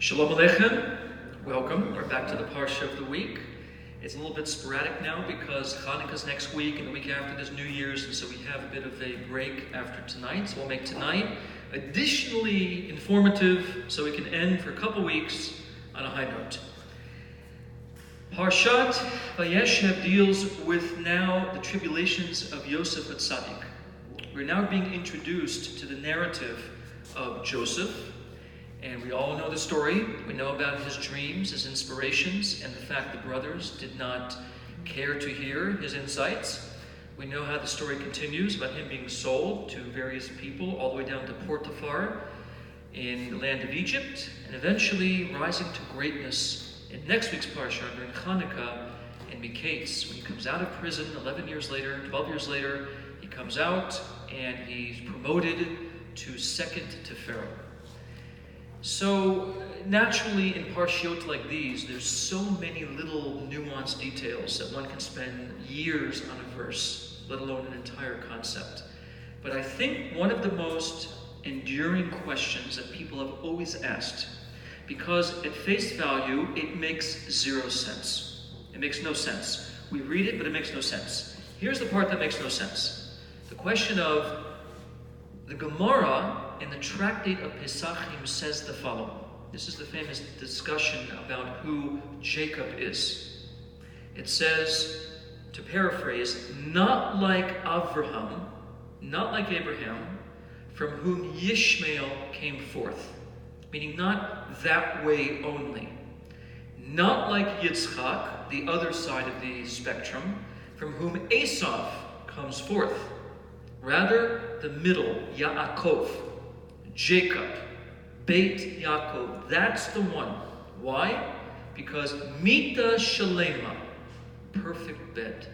Shalom Aleichem. Welcome. We're back to the Parsha of the week. It's a little bit sporadic now because Hanukkah's next week and the week after there's New Year's, and so we have a bit of a break after tonight. So we'll make tonight additionally informative so we can end for a couple weeks on a high note. Parsha Vayeishev deals with now the tribulations of Yosef HaTzadik. We're now being introduced to the narrative of Joseph. And we all know the story. We know about his dreams, his inspirations, and the fact the brothers did not care to hear his insights. We know how the story continues about him being sold to various people all the way down to Potiphar in the land of Egypt, and eventually rising to greatness in next week's Parsha during Hanukkah in Miketz, when he comes out of prison 11 years later, 12 years later, he comes out and he's promoted to second to Pharaoh. So naturally in parshiot like these, there's so many little nuanced details that one can spend years on a verse, let alone an entire concept. But I think one of the most enduring questions that people have always asked, because at face value, it makes zero sense. It makes no sense. We read it, but it makes no sense. Here's the part that makes no sense. The question of the Gemara in the tractate of Pesachim says the following. This is the famous discussion about who Jacob is. It says, to paraphrase, not like Abraham, from whom Yishmael came forth. Meaning not that way only. Not like Yitzchak, the other side of the spectrum, from whom Esav comes forth. Rather, the middle, Yaakov, Jacob, Beit Yaakov. That's the one. Why? Because Mita Shalema, perfect bed,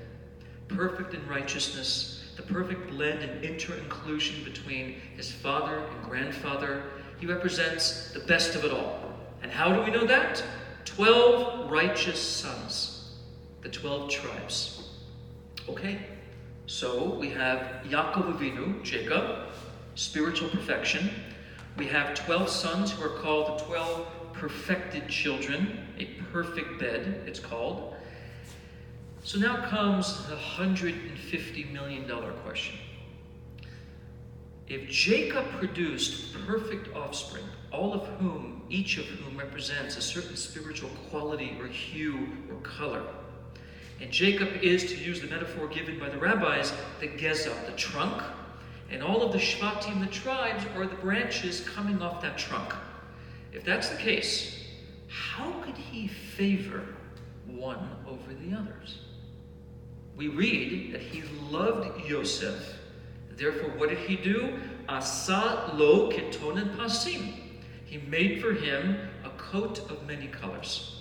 perfect in righteousness, the perfect blend and inter-inclusion between his father and grandfather. He represents the best of it all. And how do we know that? 12 righteous sons, the 12 tribes. Okay. So we have Yaakov Avinu, Jacob, spiritual perfection. We have 12 sons who are called the 12 perfected children, a perfect bed, it's called. So now comes the $150 million question. If Jacob produced perfect offspring, each of whom represents a certain spiritual quality or hue or color, and Jacob is, to use the metaphor given by the rabbis, the geza, the trunk, and all of the shvatim, the tribes, are the branches coming off that trunk. If that's the case, how could he favor one over the others? We read that he loved Yosef. Therefore, what did he do? Asa lo ketonen pasim. He made for him a coat of many colors.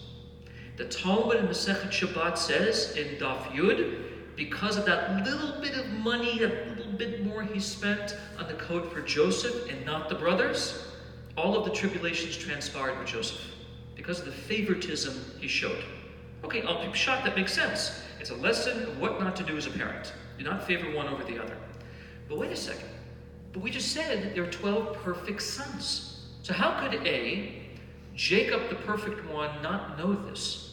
The Talmud in Masechet Shabbat says in Daf Yud, because of that little bit of money, that little bit more he spent on the coat for Joseph and not the brothers, all of the tribulations transpired with Joseph because of the favoritism he showed. Okay, Al Pi Pshat, that makes sense. It's a lesson of what not to do as a parent. Do not favor one over the other. But wait a second. But we just said there are 12 perfect sons. So how could Jacob, the perfect one, not know this?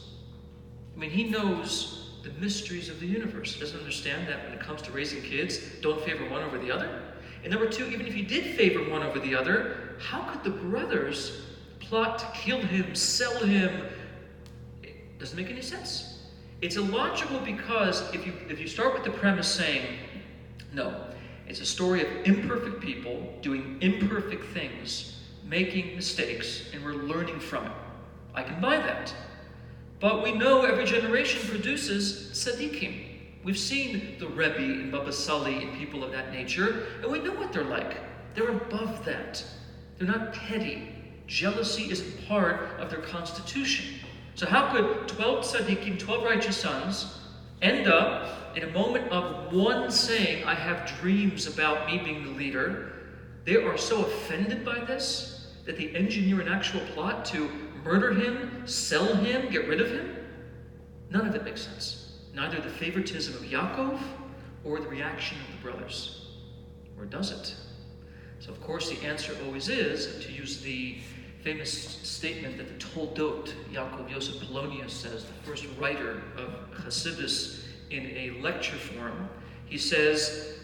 I mean, he knows the mysteries of the universe. He doesn't understand that when it comes to raising kids, don't favor one over the other. And number two, even if he did favor one over the other, how could the brothers plot to kill him, sell him? It doesn't make any sense. It's illogical because if you start with the premise saying, no, it's a story of imperfect people doing imperfect things, making mistakes, and we're learning from it. I can buy that. But we know every generation produces tzaddikim. We've seen the Rebbe and Baba Sali and people of that nature, and we know what they're like. They're above that. They're not petty. Jealousy isn't part of their constitution. So how could 12 tzaddikim, 12 righteous sons, end up in a moment of one saying, I have dreams about me being the leader? They are so offended by this that they engineer an actual plot to murder him, sell him, get rid of him? None of it makes sense. Neither the favoritism of Yaakov or the reaction of the brothers. Or does it? So of course the answer always is, to use the famous statement that the Toldot, Yaakov Yosef Polonius says, the first writer of Hasidus in a lecture form. He says,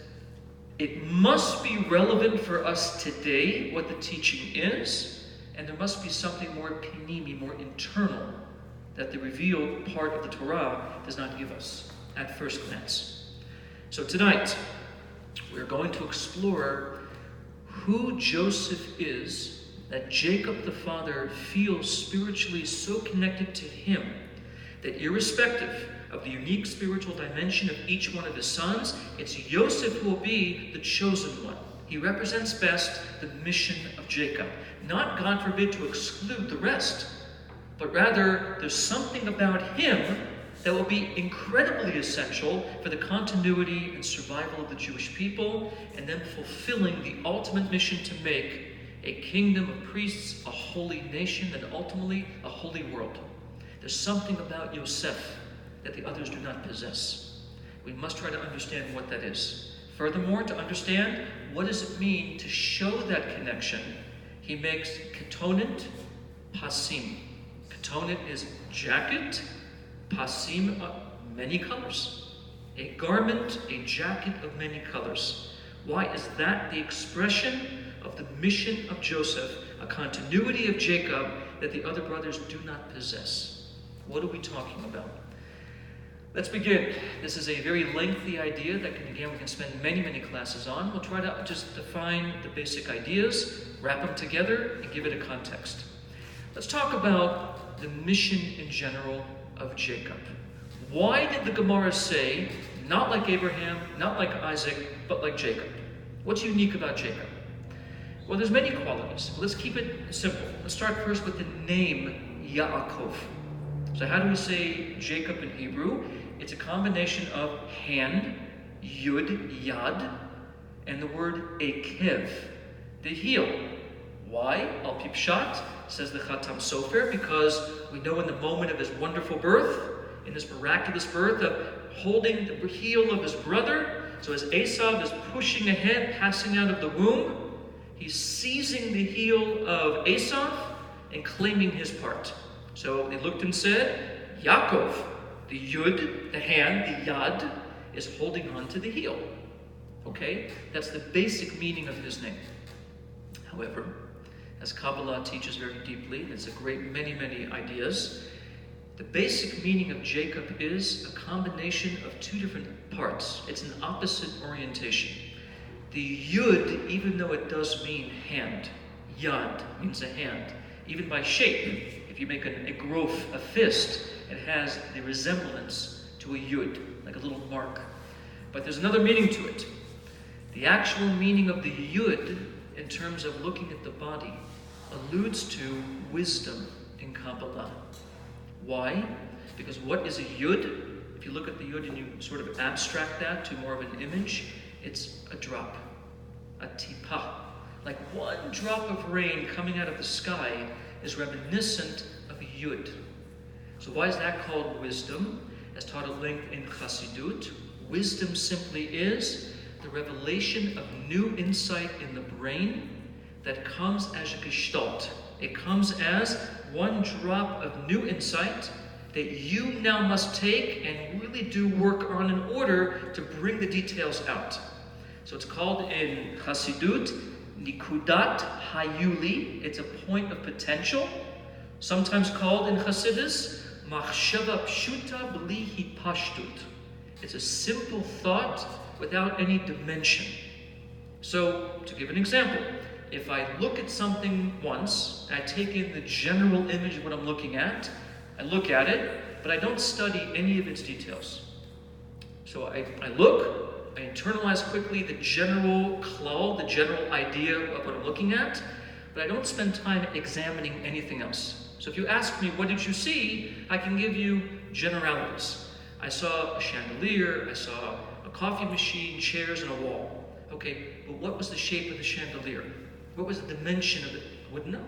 it must be relevant for us today what the teaching is, and there must be something more panimi, more internal, that the revealed part of the Torah does not give us at first glance. So tonight, we're going to explore who Joseph is, that Jacob the father feels spiritually so connected to him that irrespective of the unique spiritual dimension of each one of his sons, it's Joseph who will be the chosen one. He represents best the mission of Jacob. Not, God forbid, to exclude the rest, but rather there's something about him that will be incredibly essential for the continuity and survival of the Jewish people, and then fulfilling the ultimate mission to make a kingdom of priests, a holy nation, and ultimately a holy world. There's something about Yosef that the others do not possess. We must try to understand what that is. Furthermore, to understand what does it mean to show that connection, he makes ketonit pasim. Ketonit is jacket, pasim, many colors. A garment, a jacket of many colors. Why is that the expression of the mission of Joseph, a continuity of Jacob that the other brothers do not possess? What are we talking about? Let's begin. This is a very lengthy idea that, we can spend many, many classes on. We'll try to just define the basic ideas, wrap them together, and give it a context. Let's talk about the mission in general of Jacob. Why did the Gemara say, not like Abraham, not like Isaac, but like Jacob? What's unique about Jacob? Well, there's many qualities. Let's keep it simple. Let's start first with the name Yaakov. So how do we say Jacob in Hebrew? It's a combination of hand, yud, yad, and the word akev, the heel. Why? Al pi pshat, says the Chatam Sofer, because we know in the moment of his wonderful birth, in this miraculous birth of holding the heel of his brother, so as Esav is pushing ahead, passing out of the womb, he's seizing the heel of Esav and claiming his part. So they looked and said, Yaakov, the yud, the hand, the yad, is holding on to the heel. Okay? That's the basic meaning of his name. However, as Kabbalah teaches very deeply, and it's a great many, many ideas, the basic meaning of Jacob is a combination of two different parts. It's an opposite orientation. The yud, even though it does mean hand, yad means a hand, even by shape, if you make a grof, a fist, it has the resemblance to a yud, like a little mark. But there's another meaning to it. The actual meaning of the yud, in terms of looking at the body, alludes to wisdom in Kabbalah. Why? Because what is a yud? If you look at the yud and you sort of abstract that to more of an image, it's a drop, a tipa. Like one drop of rain coming out of the sky is reminiscent of a yud. So why is that called wisdom? As taught at length in Chassidut, wisdom simply is the revelation of new insight in the brain that comes as a gestalt. It comes as one drop of new insight that you now must take and really do work on in order to bring the details out. So it's called in Chassidut, Nikudat Hayuli. It's a point of potential. Sometimes called in Chassidus, Machshava Pshuta Bli Hipashtut. It's a simple thought without any dimension. So, to give an example, if I look at something once, I take in the general image of what I'm looking at, I look at it, but I don't study any of its details. So I look, I internalize quickly the general klal, the general idea of what I'm looking at, but I don't spend time examining anything else. So if you ask me, what did you see? I can give you generalities. I saw a chandelier, I saw a coffee machine, chairs, and a wall. Okay, but what was the shape of the chandelier? What was the dimension of it? I wouldn't know.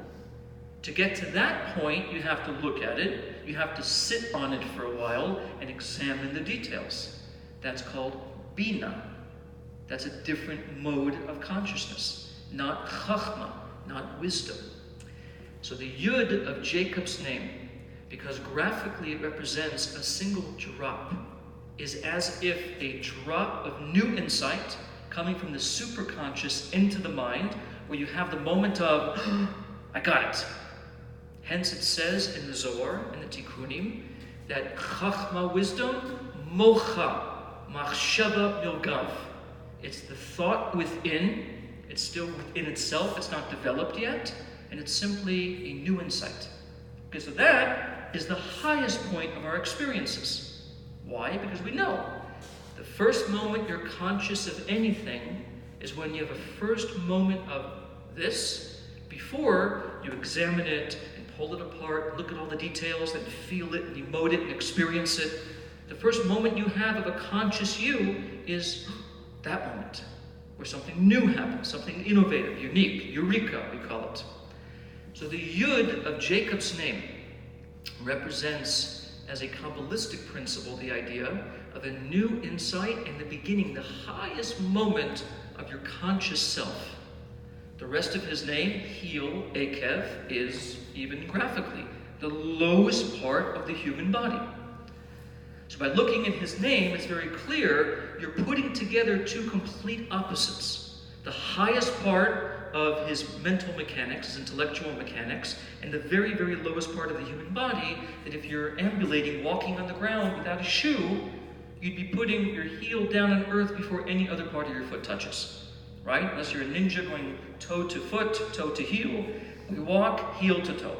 To get to that point, you have to look at it, you have to sit on it for a while and examine the details. That's called bina. That's a different mode of consciousness, not chachma, not wisdom. So the Yud of Jacob's name, because graphically it represents a single drop, is as if a drop of new insight coming from the superconscious into the mind, where you have the moment of, I got it. Hence it says in the Zohar, in the Tikkunim, that Chachma, wisdom, mocha, machshava milgav. It's the thought within, it's still within itself, it's not developed yet, and it's simply a new insight. Okay, so that is the highest point of our experiences. Why? Because we know the first moment you're conscious of anything is when you have a first moment of this before you examine it and pull it apart, look at all the details, and feel it and emote it and experience it. The first moment you have of a conscious you is that moment where something new happens, something innovative, unique, eureka, we call it. So the Yud of Jacob's name represents, as a Kabbalistic principle, the idea of a new insight in the beginning, the highest moment of your conscious self. The rest of his name, Heel, Akev, is, even graphically, the lowest part of the human body. So by looking at his name, it's very clear you're putting together two complete opposites. The highest part of his mental mechanics, his intellectual mechanics, and the very, very lowest part of the human body, that if you're ambulating, walking on the ground without a shoe, you'd be putting your heel down on earth before any other part of your foot touches, right? Unless you're a ninja going toe to foot, toe to heel, we walk heel to toe.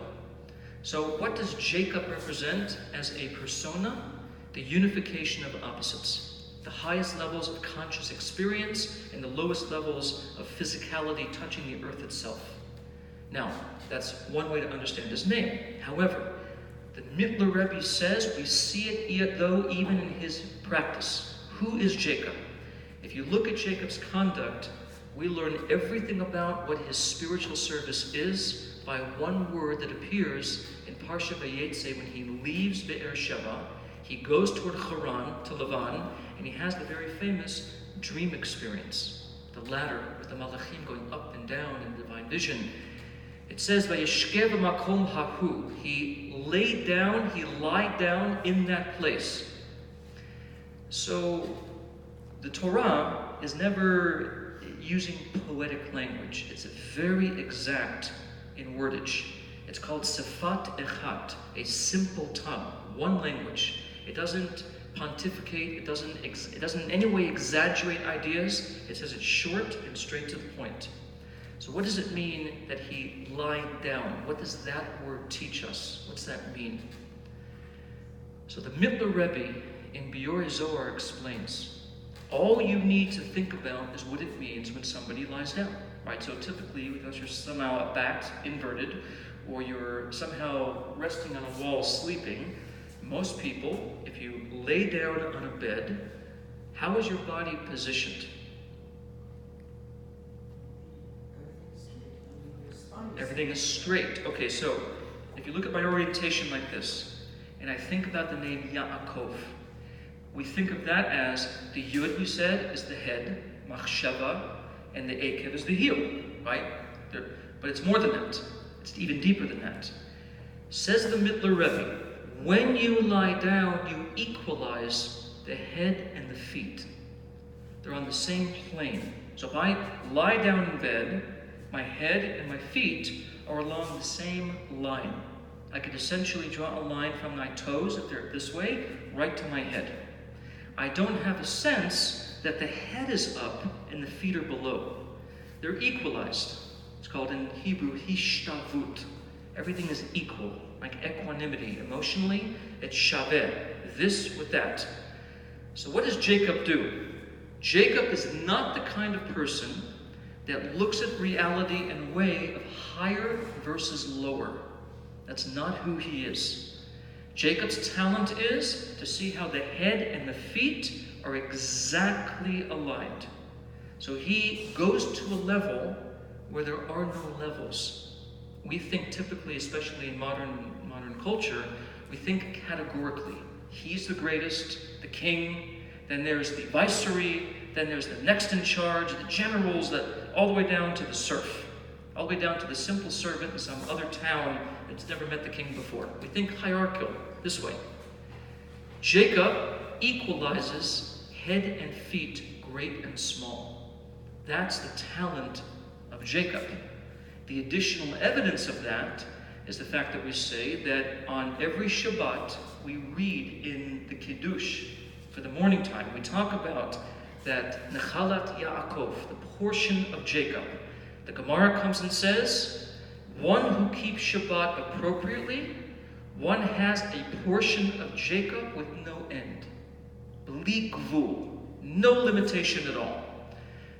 So what does Jacob represent as a persona? The unification of opposites. The highest levels of conscious experience and the lowest levels of physicality touching the earth itself. Now, that's one way to understand his name. However, the Mittler Rebbe says we see it though even in his practice. Who is Jacob? If you look at Jacob's conduct, we learn everything about what his spiritual service is by one word that appears in Parsha Vayeishev when he leaves Be'er Sheva. He goes toward Haran, to Lavan, and he has the very famous dream experience. The ladder with the Malachim going up and down in divine vision. It says, Vayeshkev makom hahu. He laid down, he lied down in that place. So the Torah is never using poetic language. It's very exact in wordage. It's called Sefat Echat, a simple tongue, one language. It doesn't pontificate, it doesn't in any way exaggerate ideas. It says it's short and straight to the point. So what does it mean that he lied down? What does that word teach us? What's that mean? So the Mittler Rebbe in Biur Zohar explains, all you need to think about is what it means when somebody lies down, right? So typically, because you're somehow back inverted, or you're somehow resting on a wall sleeping, most people, if you lay down on a bed, how is your body positioned? Everything is straight. Okay, so if you look at my orientation like this, and I think about the name Yaakov, we think of that as the Yud, we said, is the head, Machshava, and the Akev is the heel, right? But it's more than that. It's even deeper than that. Says the Mittler Rebbe, when you lie down, you equalize the head and the feet. They're on the same plane. So if I lie down in bed, my head and my feet are along the same line. I could essentially draw a line from my toes, if they're this way, right to my head. I don't have a sense that the head is up and the feet are below. They're equalized. It's called in Hebrew, hishtavut. Everything is equal, like equanimity. Emotionally, it's shaveh, this with that. So what does Jacob do? Jacob is not the kind of person that looks at reality in a way of higher versus lower. That's not who he is. Jacob's talent is to see how the head and the feet are exactly aligned. So he goes to a level where there are no levels. We think typically, especially in modern culture, we think categorically. He's the greatest, the king, then there's the viceroy, then there's the next in charge, the generals, that all the way down to the serf. all the way down to the simple servant in some other town that's never met the king before. We think hierarchical this way. Jacob equalizes head and feet, great and small. That's the talent of Jacob. The additional evidence of that is the fact that we say that on every Shabbat we read in the Kiddush for the morning time, we talk about that Nechalat Yaakov, the portion of Jacob. The Gemara comes and says, one who keeps Shabbat appropriately, one has a portion of Jacob with no end. Bli gvul, no limitation at all.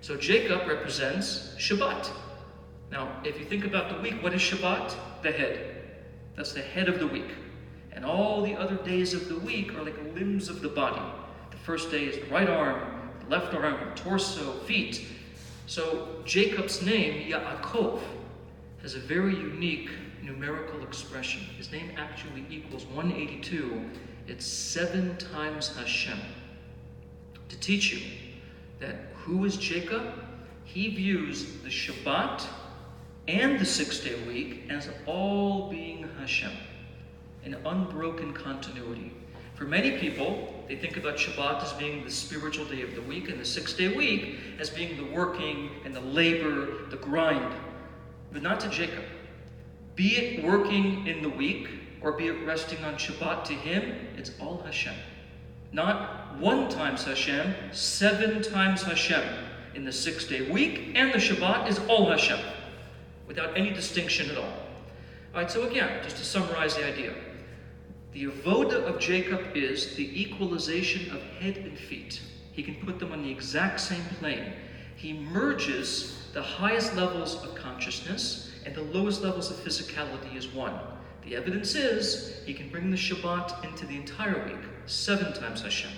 So Jacob represents Shabbat. Now, if you think about the week, what is Shabbat? The head. That's the head of the week. And all the other days of the week are like limbs of the body. The first day is the right arm, the left arm, torso, feet. So Jacob's name, Yaakov, has a very unique numerical expression. His name actually equals 182. It's 7 times Hashem. To teach you that who is Jacob? He views the Shabbat and the 6-day week as all being Hashem, an unbroken continuity. For many people, they think about Shabbat as being the spiritual day of the week and the 6-day week as being the working and the labor, the grind. But not to Jacob. Be it working in the week or be it resting on Shabbat, to him, it's all Hashem. Not 1 times Hashem, 7 times Hashem. In the 6-day week and the Shabbat is all Hashem, without any distinction at all. All right, so again, just to summarize the idea. The avoda of Jacob is the equalization of head and feet. He can put them on the exact same plane. He merges the highest levels of consciousness and the lowest levels of physicality as one. The evidence is he can bring the Shabbat into the entire week, 7 times Hashem.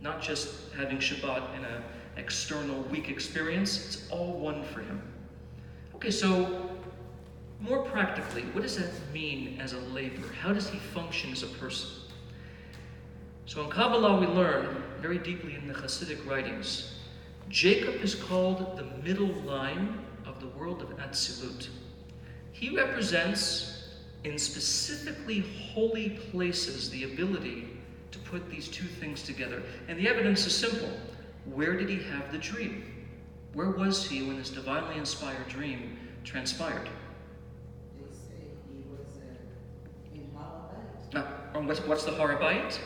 Not just having Shabbat in an external week experience, it's all one for him. Okay, so more practically, what does that mean as a laborer? How does he function as a person? So in Kabbalah we learn very deeply in the Hasidic writings, Jacob is called the middle line of the world of Atzilut. He represents in specifically holy places the ability to put these two things together. And the evidence is simple. Where did he have the dream? Where was he when this divinely inspired dream transpired? They say he was in Harabait. Now, what's the Harabait? It's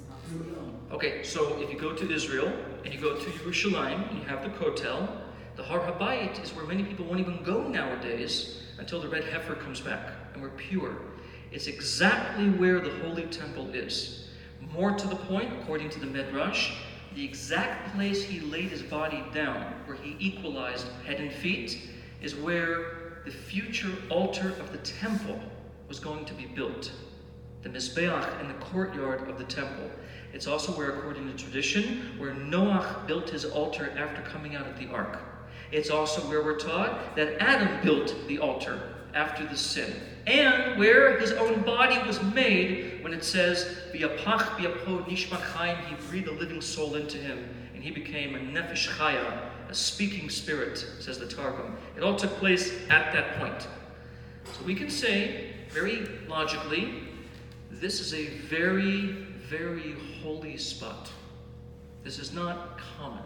not Zion. Okay, so if you go to Israel and you go to Yerushalayim and you have the Kotel, the Har HaBayit is where many people won't even go nowadays until the red heifer comes back and we're pure. It's exactly where the Holy Temple is. More to the point, according to the Midrash, the exact place he laid his body down, where he equalized head and feet, is where the future altar of the temple was going to be built. The Mizbeach in the courtyard of the temple. It's also where, according to tradition, where Noach built his altar after coming out of the ark. It's also where we're taught that Adam built the altar after the sin. And where his own body was made when it says, V'yapach v'yapo nishma chaim, he breathed a living soul into him, and he became a nefesh chaya, a speaking spirit, says the Targum. It all took place at that point. So we can say, very logically, this is a very, very holy spot. This is not common.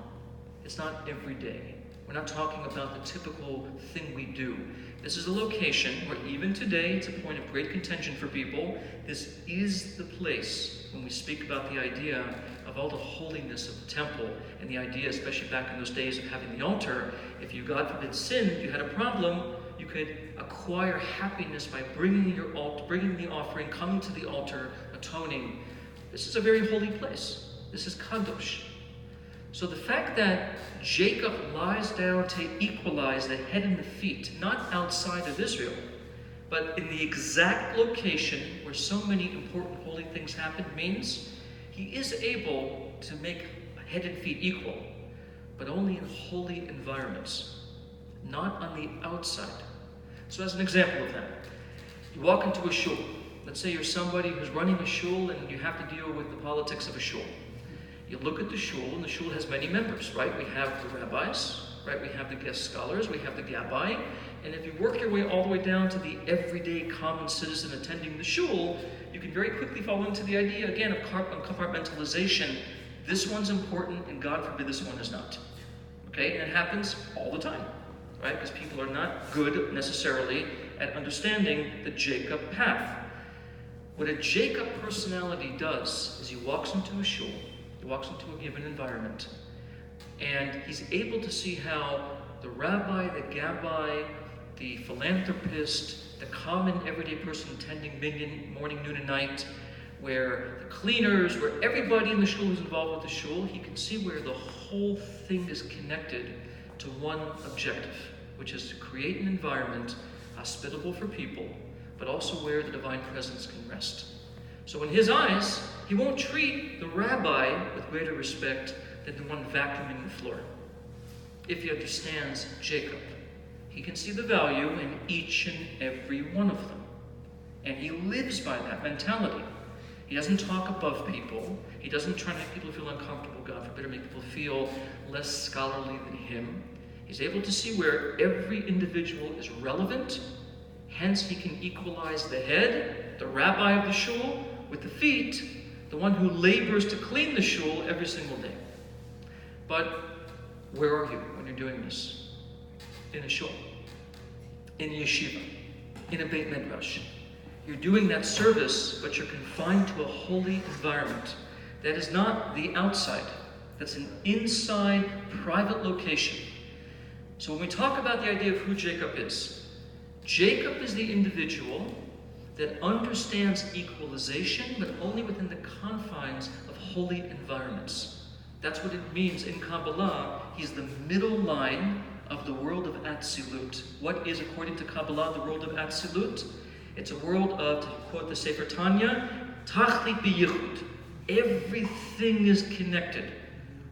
It's not every day. We're not talking about the typical thing we do. This is a location where even today, it's a point of great contention for people. This is the place when we speak about the idea of all the holiness of the temple and the idea, especially back in those days of having the altar, if you, God forbid, sinned, you had a problem, you could acquire happiness by bringing the offering, coming to the altar, atoning. This is a very holy place. This is kadosh. So the fact that Jacob lies down to equalize the head and the feet, not outside of Israel, but in the exact location where so many important holy things happen, means he is able to make head and feet equal, but only in holy environments, not on the outside. So as an example of that, you walk into a shul. Let's say you're somebody who's running a shul and you have to deal with the politics of a shul. You look at the shul, and the shul has many members, right? We have the rabbis, right? We have the guest scholars, we have the gabbai, And if you work your way all the way down to the everyday common citizen attending the shul, you can very quickly fall into the idea, again, of compartmentalization. This one's important, and God forbid this one is not. Okay? And it happens all the time, right? Because people are not good, necessarily, at understanding the Jacob path. What a Jacob personality does is he walks into a shul, he walks into a given environment, and he's able to see how the rabbi, the gabbai, the philanthropist, the common everyday person attending minyan, morning, noon, and night, where the cleaners, where everybody in the shul is involved with the shul, he can see where the whole thing is connected to one objective, which is to create an environment hospitable for people, but also where the divine presence can rest. So in his eyes, he won't treat the rabbi with greater respect than the one vacuuming the floor. If he understands Jacob, he can see the value in each and every one of them. And he lives by that mentality. He doesn't talk above people. He doesn't try to make people feel uncomfortable, God forbid, or make people feel less scholarly than him. He's able to see where every individual is relevant. Hence, he can equalize the head, the rabbi of the shul, with the feet, the one who labors to clean the shul every single day. But where are you when you're doing this? In a shul, in a yeshiva, in a Beit Midrash. You're doing that service, but you're confined to a holy environment. That is not the outside. That's an inside, private location. So when we talk about the idea of who Jacob is the individual that understands equalization, but only within the confines of holy environments. That's what it means in Kabbalah. He's the middle line of the world of Atzilut. What is, according to Kabbalah, the world of Atzilut? It's a world of, to quote the Sefer Tanya, Tachlit b'yichud. Everything is connected.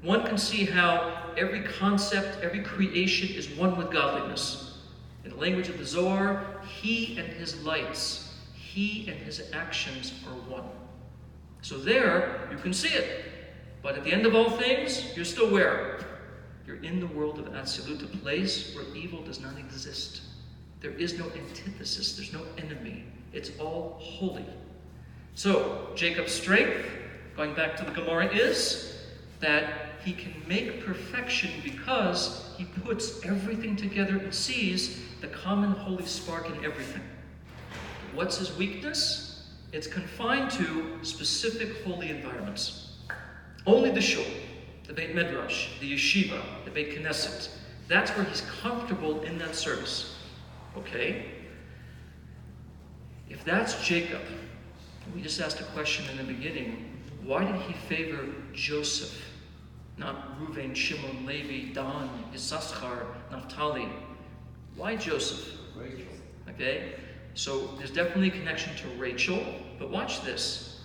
One can see how every concept, every creation is one with godliness. In the language of the Zohar, he and his lights, he and his actions are one. So there, you can see it. But at the end of all things, you're still where? You're in the world of Atzilut, a place where evil does not exist. There is no antithesis, there's no enemy. It's all holy. So, Jacob's strength, going back to the Gemara, is that he can make perfection because he puts everything together and sees the common holy spark in everything. What's his weakness? It's confined to specific holy environments. Only the shul, the Beit Midrash, the yeshiva, the Beit Knesset. That's where he's comfortable in that service. Okay? If that's Jacob, we just asked a question in the beginning, why did he favor Joseph? Not Reuven, Shimon, Levi, Dan, Issachar, Naphtali. Why Joseph? Rachel. Okay? So there's definitely a connection to Rachel, but watch this.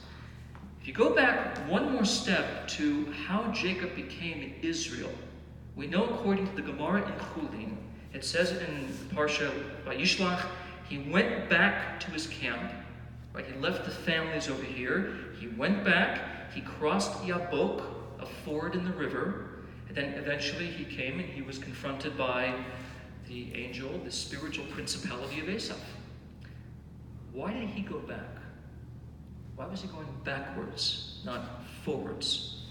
If you go back one more step to how Jacob became Israel, we know according to the Gemara in Chulin, it says in Parsha Vayeishev, he went back to his camp. Right? He left the families over here. He went back. He crossed Yabok, a ford in the river. And then eventually he came and he was confronted by the angel, the spiritual principality of Esau. Why did he go back? Why was he going backwards, not forwards?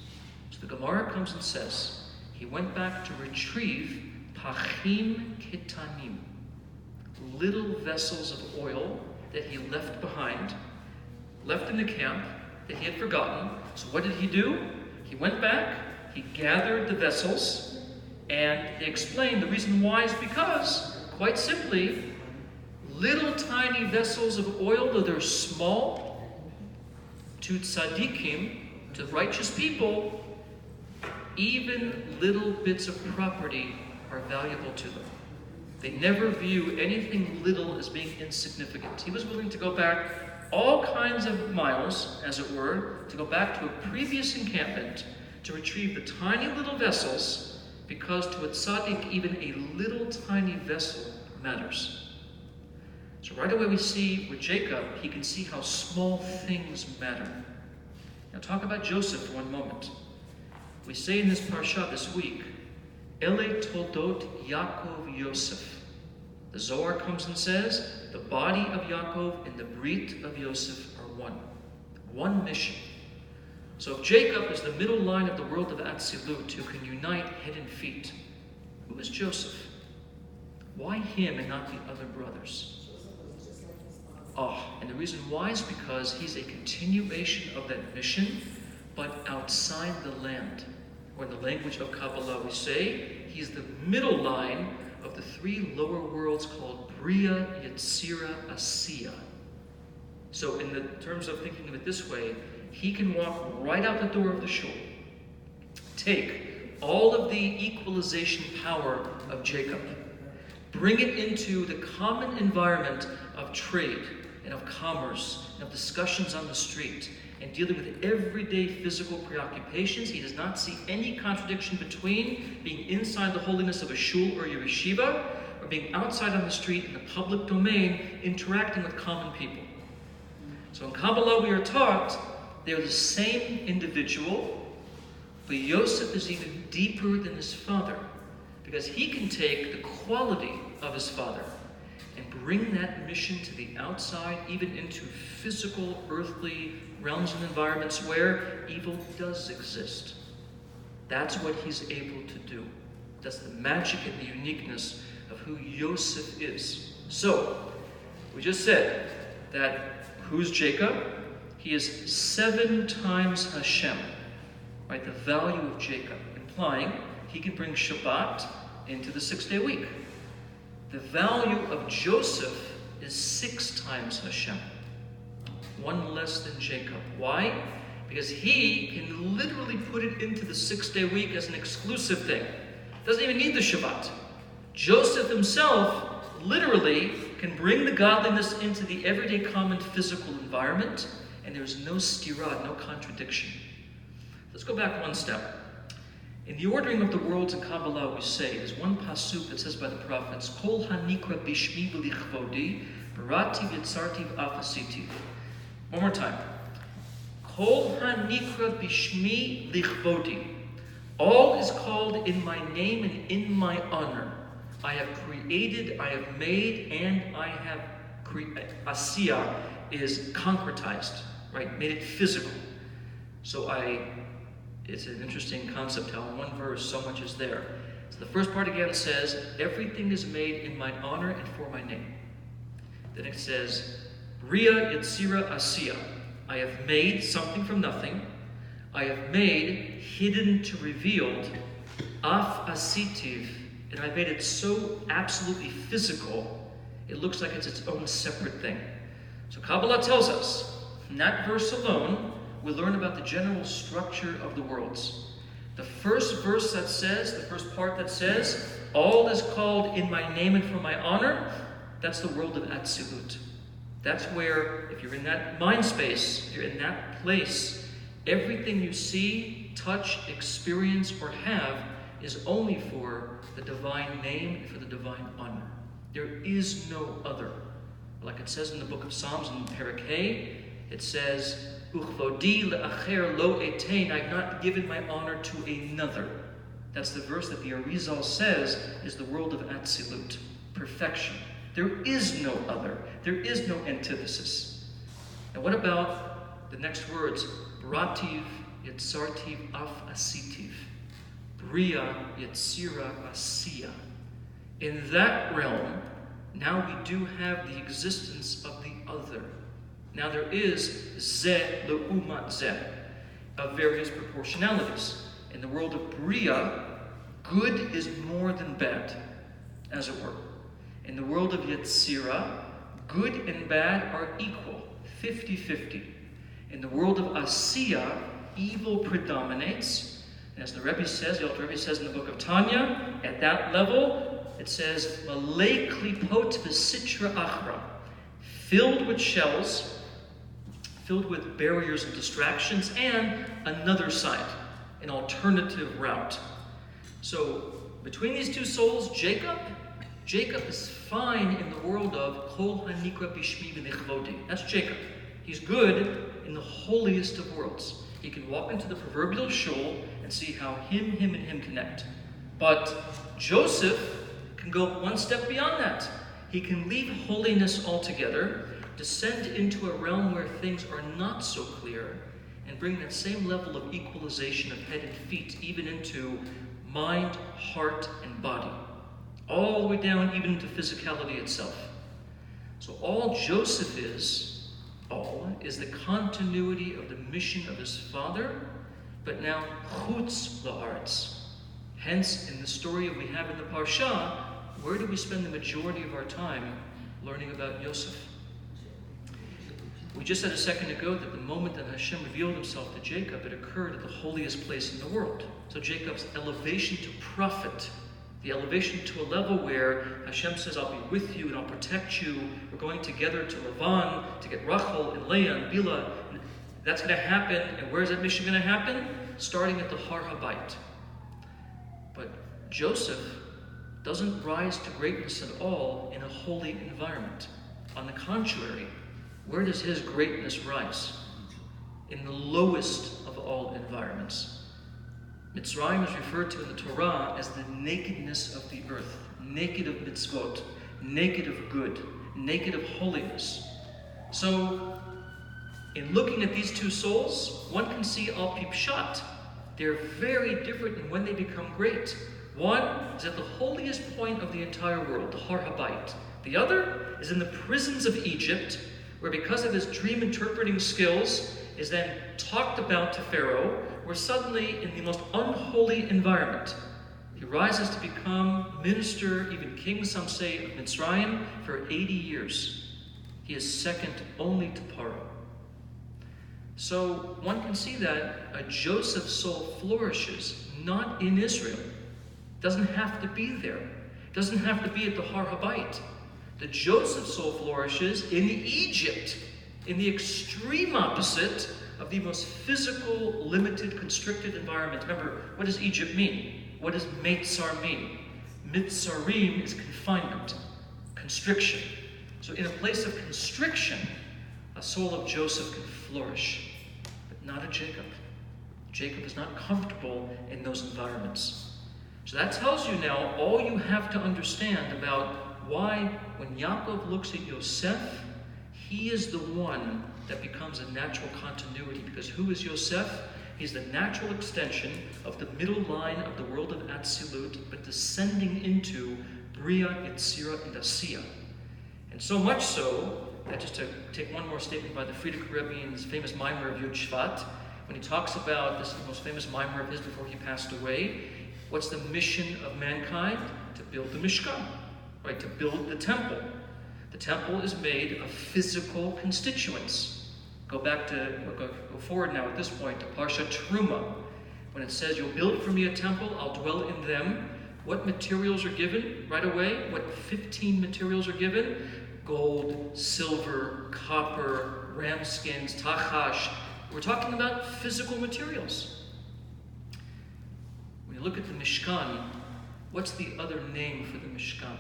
So the Gemara comes and says, he went back to retrieve Pachim Kitanim, little vessels of oil that he left behind, left in the camp, that he had forgotten. So what did he do? He went back, he gathered the vessels, and they explained the reason why is because, quite simply, little tiny vessels of oil, though they're small, to tzaddikim, to righteous people, even little bits of property are valuable to them. They never view anything little as being insignificant. He was willing to go back all kinds of miles, as it were, to go back to a previous encampment to retrieve the tiny little vessels, because to a tzaddik, even a little tiny vessel matters. So right away we see with Jacob, he can see how small things matter. Now talk about Joseph for one moment. We say in this parsha this week, Ele Toldot Yaakov Yosef. The Zohar comes and says, the body of Yaakov and the brit of Yosef are one. One mission. So if Jacob is the middle line of the world of Atzilut who can unite head and feet, who is Joseph? Why him and not the other brothers? Joseph was just like his father. And the reason why is because he's a continuation of that mission, but outside the land. Or in the language of Kabbalah we say, he's the middle line of the three lower worlds called Bria, Yetzira, Asiya. So in the terms of thinking of it this way, he can walk right out the door of the shul, take all of the equalization power of Jacob, bring it into the common environment of trade and of commerce and of discussions on the street and dealing with everyday physical preoccupations. He does not see any contradiction between being inside the holiness of a shul or a yeshiva or being outside on the street in the public domain interacting with common people. So in Kabbalah we are taught they're the same individual, but Yosef is even deeper than his father because he can take the quality of his father and bring that mission to the outside, even into physical, earthly realms and environments where evil does exist. That's what he's able to do. That's the magic and the uniqueness of who Yosef is. So, we just said that who's Jacob? He is 7 times Hashem, right? The value of Jacob, implying he can bring Shabbat into the 6-day week. The value of Joseph is 6 times Hashem, 1 less than Jacob. Why? Because he can literally put it into the 6-day week as an exclusive thing. Doesn't even need the Shabbat. Joseph himself literally can bring the godliness into the everyday common physical environment, and there's no stirah, no contradiction. Let's go back one step. In the ordering of the worlds in Kabbalah, we say, there's one pasuk that says by the prophets, Kol hanikra bishmi v'lichvodi, barati v'yitzarti v'afasiti. One more time. Kol hanikra bishmi lichvodi. All is called in my name and in my honor. I have created, I have made, and I have created. Asiya is concretized, right? Made it physical. So it's an interesting concept how in one verse so much is there. So the first part again says, everything is made in my honor and for my name. Then it says, Bria Yetzira Asiya. I have made something from nothing. I have made hidden to revealed. Af Asitiv. And I've made it so absolutely physical, it looks like it's its own separate thing. So Kabbalah tells us, in that verse alone, we learn about the general structure of the worlds. The first verse that says, the first part that says, all is called in my name and for my honor, that's the world of Atzilut. That's where, if you're in that mind space, you're in that place, everything you see, touch, experience, or have is only for the divine name and for the divine honor. There is no other. Like it says in the book of Psalms in Parakeh, it says, Uchvodi le'acher lo etein, I've not given my honor to another. That's the verse that the Arizal says is the world of Atzilut, perfection. There is no other. There is no antithesis. And what about the next words? Brativ, Yitzartiv, Af Asitiv. Bria, Yetzira, Asiya. In that realm, now we do have the existence of the other. Now there is Zeh Le'umat Zeh, of various proportionalities. In the world of Bria, good is more than bad, as it were. In the world of Yetzira, good and bad are equal, 50-50. In the world of Asiya, evil predominates. And as the Rebbe says, the Alter Rebbe says in the book of Tanya, at that level, it says, Malei klipot v'sitra achra, filled with shells, filled with barriers and distractions, and another side, an alternative route. So, between these two souls, Jacob is fine in the world of Kol hanikra bishmi v'nichvodi. That's Jacob. He's good in the holiest of worlds. He can walk into the proverbial shul and see how him, and him connect. But Joseph can go one step beyond that. he can leave holiness altogether, descend into a realm where things are not so clear, and bring that same level of equalization of head and feet even into mind, heart, and body, all the way down even into physicality itself. So all Joseph is the continuity of the mission of his father, but now chutz la'aretz. Hence, in the story we have in the Parsha, where do we spend the majority of our time learning about Yosef? We just said a second ago that the moment that Hashem revealed himself to Jacob, it occurred at the holiest place in the world. So Jacob's elevation to prophet, the elevation to a level where Hashem says, I'll be with you and I'll protect you. We're going together to Lavan to get Rachel and Leah and Bilhah. That's going to happen. And where's that mission going to happen? Starting at the Har Habayit. But Joseph doesn't rise to greatness at all in a holy environment. On the contrary, where does his greatness rise? In the lowest of all environments. Mitzrayim is referred to in the Torah as the nakedness of the earth, naked of mitzvot, naked of good, naked of holiness. So, in looking at these two souls, one can see al pi pshat. They're very different in when they become great. One is at the holiest point of the entire world, the Har Habayit. The other is in the prisons of Egypt, where because of his dream interpreting skills, is then talked about to Pharaoh, where suddenly in the most unholy environment, he rises to become minister, even king, some say, of Mitzrayim for 80 years. He is second only to Paro. So one can see that a Joseph soul flourishes not in Israel. Doesn't have to be there. Doesn't have to be at the Har Habayit. The Joseph soul flourishes in Egypt, in the extreme opposite of the most physical, limited, constricted environment. Remember, what does Egypt mean? What does Meitzar mean? Mitzarim is confinement, constriction. So in a place of constriction, a soul of Joseph can flourish, but not a Jacob. Jacob is not comfortable in those environments. So that tells you now all you have to understand about why when Yaakov looks at Yosef, he is the one that becomes a natural continuity. Because who is Yosef? He's the natural extension of the middle line of the world of Atzilut, but descending into Bria, Yetzira, and Asiya. And so much so, that just to take one more statement by the Frierdiker Rebbe in his famous Maimer of Yud Shvat, when he talks about, this is the most famous Maimer of his before he passed away, what's the mission of mankind? To build the Mishkan, right? To build the temple. The temple is made of physical constituents. Go forward now at this point to Parsha Truma. When it says, you'll build for me a temple, I'll dwell in them. What materials are given right away? What 15 materials are given? Gold, silver, copper, ram skins, tachash. We're talking about physical materials. When you look at the Mishkan, what's the other name for the Mishkan?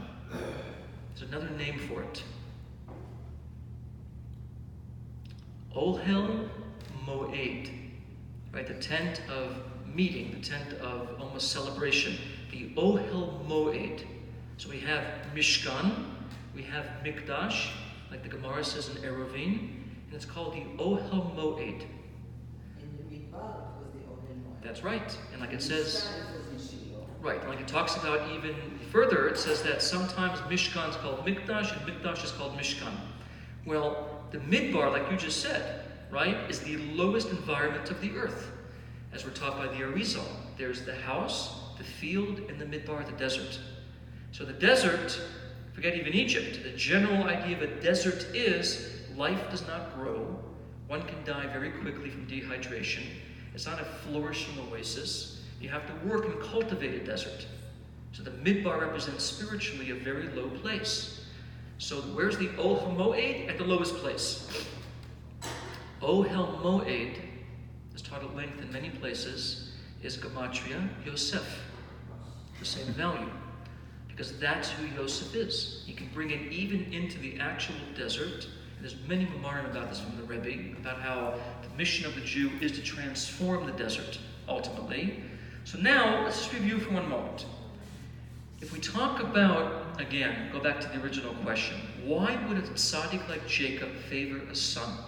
There's another name for it. Ohel Moed, right? The tent of meeting, the tent of almost celebration. The Ohel Moed. So we have Mishkan, we have Mikdash, like the Gemara says in Eruvin, and it's called the Ohel Moed. In the Midbar was the Ohel Moed. That's right. And like it says, was in Shiloh. right, and like it talks about even further, it says that sometimes Mishkan is called Mikdash and Mikdash is called Mishkan. Well, the Midbar, like you just said, right, is the lowest environment of the earth. As we're taught by the Arizal, there's the house, the field, and the Midbar, the desert. So the desert, forget even Egypt, the general idea of a desert is life does not grow. One can die very quickly from dehydration. It's not a flourishing oasis. You have to work and cultivate a desert. So the Midbar represents spiritually a very low place. So where's the Ohel Moed? At the lowest place. Ohel Moed, as taught at length in many places, is Gematria Yosef. The same value. Because that's who Yosef is. You can bring it even into the actual desert. And there's many Mamarim about this from the Rebbe, about how the mission of the Jew is to transform the desert, ultimately. So now, let's just review for one moment. If we talk about, again, go back to the original question, why would a tzaddik like Jacob favor a son?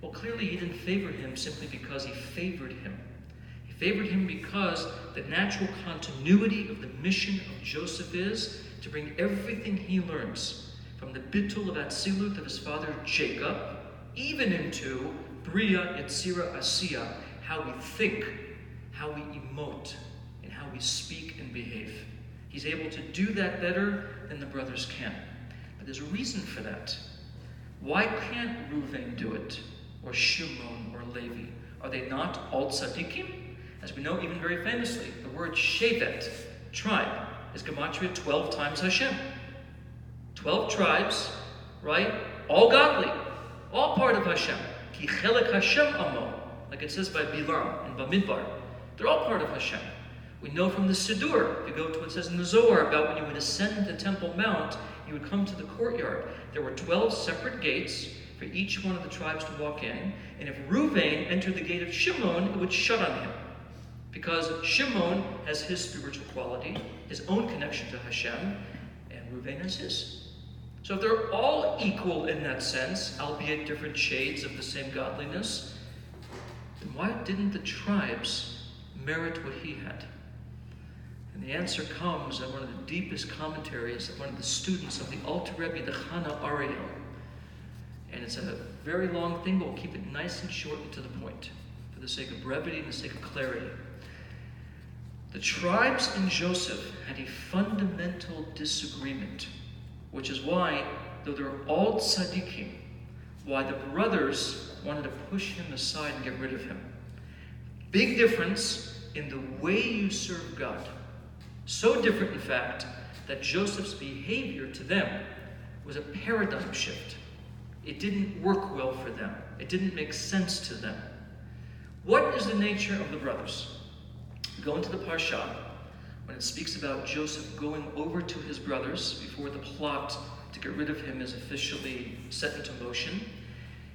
Well, clearly he didn't favor him simply because he favored him. He favored him because the natural continuity of the mission of Joseph is to bring everything he learns from the bittul of Atzilut of his father Jacob, even into Bria, Yetzira, Asiya, how we think, how we emote, and how we speak and behave. He's able to do that better than the brothers can. But there's a reason for that. Why can't Reuven do it? Or Shimon or Levi? Are they not all tzaddikim? As we know even very famously, the word shevet, tribe, is gematria 12 times Hashem. 12 tribes, right? All godly. All part of Hashem. Ki chelek Hashem amo. Like it says by Bilam in Bamidbar. They're all part of Hashem. We know from the Siddur, if you go to what it says in the Zohar, about when you would ascend the Temple Mount, you would come to the courtyard. There were 12 separate gates for each one of the tribes to walk in, and if Reuven entered the gate of Shimon, it would shut on him. Because Shimon has his spiritual quality, his own connection to Hashem, and Reuven has his. So if they're all equal in that sense, albeit different shades of the same godliness, then why didn't the tribes merit what he had? And the answer comes in one of the deepest commentaries of one of the students of the Alter Rebbe, the Chana Ariel. And it's a very long thing, but we'll keep it nice and short and to the point, for the sake of brevity and the sake of clarity. The tribes in Joseph had a fundamental disagreement, which is why, though they're all tzaddikim, why the brothers wanted to push him aside and get rid of him. Big difference in the way you serve God. So different, in fact, that Joseph's behavior to them was a paradigm shift. It didn't work well for them. It didn't make sense to them. What is the nature of the brothers? Go into the Parsha, when it speaks about Joseph going over to his brothers before the plot to get rid of him is officially set into motion.